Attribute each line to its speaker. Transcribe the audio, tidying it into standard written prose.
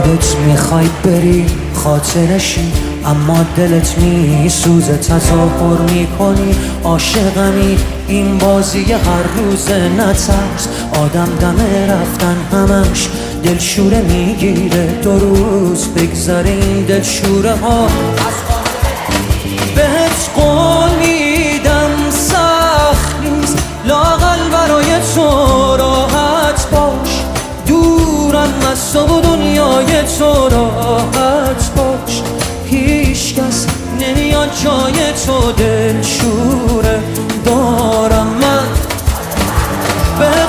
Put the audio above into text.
Speaker 1: خودت میخوای بری خاطرشی، اما دلت میسوزه تظاهر میکنی عاشقمی. این بازی هر روز نترس، آدم دم رفتن همش دلشوره میگیره. 2 روز بگذره این دلشوره ها. بهت قول میدم سخت نیست، لااقل برای تو راحت باش. دورم از تو و دنیای تو راحت باش. هیچ کس نمیاد جای تو، دلشوره دارم